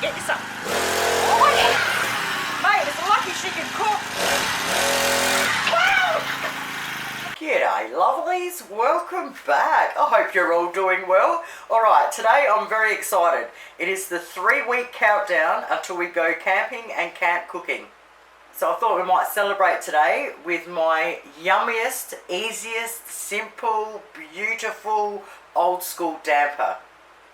get you some. Oh, yeah. Mate, it's lucky she can cook. Wow! G'day lovelies, welcome back. I hope you're all doing well. Alright, today I'm very excited. It is the 3-week countdown until we go camping and camp cooking. So I thought we might celebrate today with my yummiest, easiest, simple, beautiful, old school damper.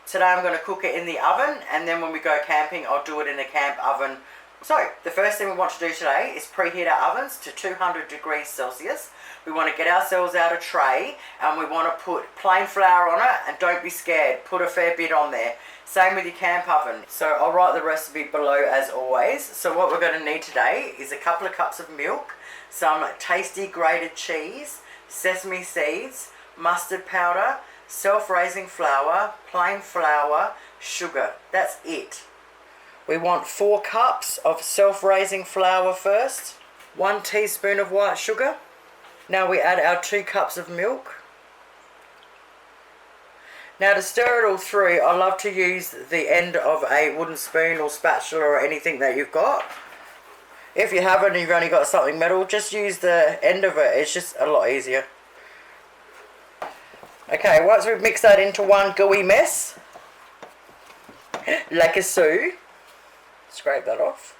Today I'm going to cook it in the oven, and then when we go camping I'll do it in a camp oven. So the first thing we want to do today is preheat our ovens to 200 degrees Celsius. We want to get ourselves out a tray and we want to put plain flour on it, and don't be scared, put a fair bit on there. Same with your camp oven. So I'll write the recipe below as always. So what we're going to need today is a couple of cups of milk, some tasty grated cheese, sesame seeds, mustard powder, self-raising flour, plain flour, sugar. That's it. We want 4 cups of self-raising flour first, 1 teaspoon of white sugar. Now we add our 2 cups of milk. Now to stir it all through, I love to use the end of a wooden spoon or spatula or anything that you've got. If you haven't and you've only got something metal, just use the end of it. It's just a lot easier. Okay, once we've mixed that into one gooey mess, like a so, scrape that off.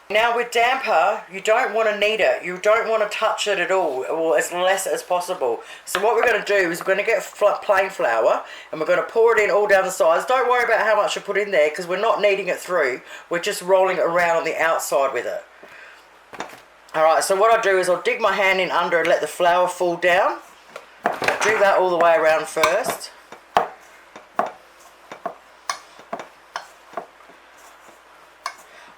Now with damper, you don't want to knead it. You don't want to touch it at all, or as less as possible. So what we're going to do is we're going to get plain flour, and we're going to pour it in all down the sides. Don't worry about how much you put in there, because we're not kneading it through. We're just rolling it around on the outside with it. Alright, so what I do is I'll dig my hand in under and let the flour fall down. Do that all the way around first.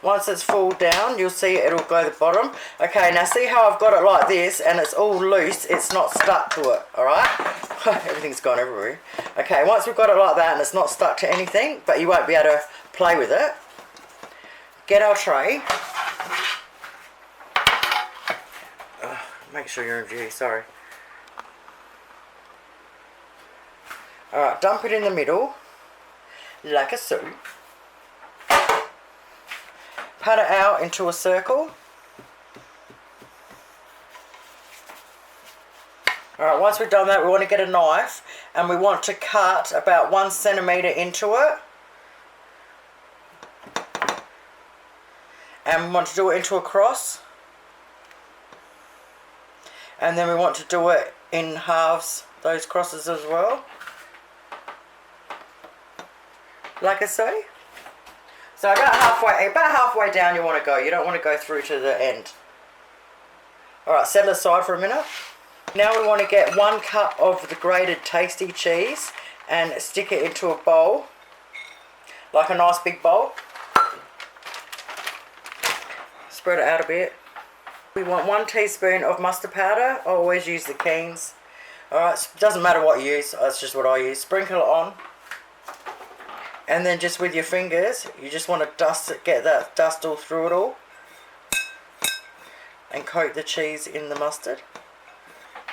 Once it's full down, you'll see it'll go to the bottom. Okay, now see how I've got it like this and it's all loose, it's not stuck to it, alright? Everything's gone everywhere. Okay, once we've got it like that and it's not stuck to anything, but you won't be able to play with it, get our tray. Make sure you're in view, sorry. Alright, dump it in the middle, like a so. Pat it out into a circle. Alright, once we've done that, we want to get a knife and we want to cut about 1 centimetre into it. And we want to do it into a cross. And then we want to do it in halves, those crosses as well. Like I say. So about halfway down you want to go. You don't want to go through to the end. Alright, set it aside for a minute. Now we want to get 1 cup of the grated tasty cheese and stick it into a bowl. Like a nice big bowl. Spread it out a bit. We want 1 teaspoon of mustard powder. I always use the Keen's. Alright, doesn't matter what you use, that's just what I use. Sprinkle it on. And then just with your fingers, you just want to dust it, get that dust all through it all. And coat the cheese in the mustard.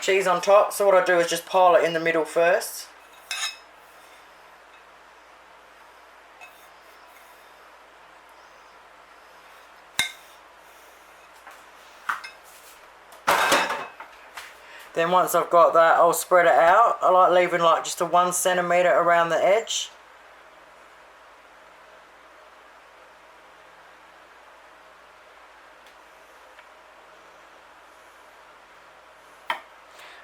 Cheese on top, so what I do is just pile it in the middle first. Then once I've got that, I'll spread it out. I like leaving like just a 1 centimetre around the edge.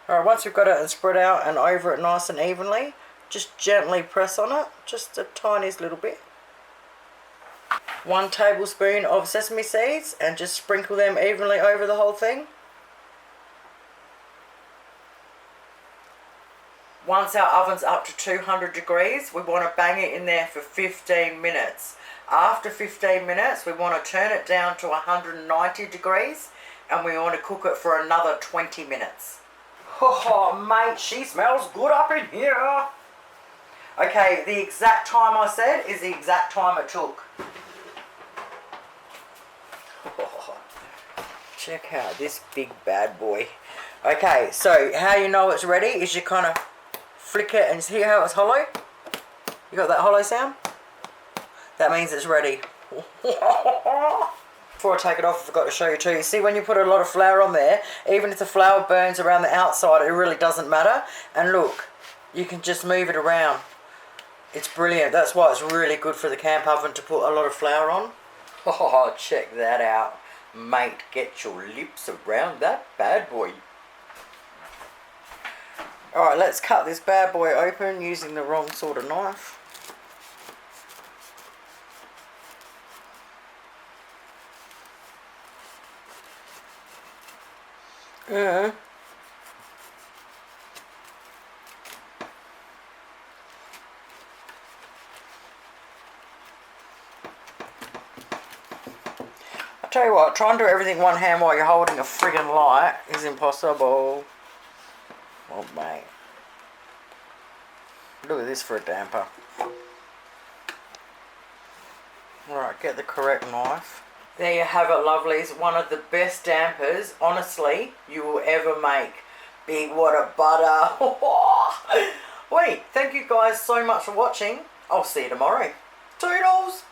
Alright, once we've got it spread out and over it nice and evenly, just gently press on it, just a tiniest little bit. 1 tablespoon of sesame seeds and just sprinkle them evenly over the whole thing. Once our oven's up to 200 degrees, we want to bang it in there for 15 minutes. After 15 minutes, we want to turn it down to 190 degrees and we want to cook it for another 20 minutes. Oh, mate, she smells good up in here. Okay, the exact time I said is the exact time it took. Oh, check out this big bad boy. Okay, so how you know it's ready is you kind of flick it and see how it's hollow? You got that hollow sound? That means it's ready. Before I take it off, I forgot to show you too. You see when you put a lot of flour on there, even if the flour burns around the outside, it really doesn't matter. And look, you can just move it around. It's brilliant. That's why it's really good for the camp oven to put a lot of flour on. Oh, check that out. Mate, get your lips around that bad boy. Alright, let's cut this bad boy open using the wrong sort of knife. I tell you what, try and do everything one hand while you're holding a friggin' light is impossible. Oh mate. Look at this for a damper. Alright, get the correct knife. There you have it, lovelies. One of the best dampers, honestly, you will ever make. Big water butter. Wait, thank you guys so much for watching. I'll see you tomorrow. Toodles!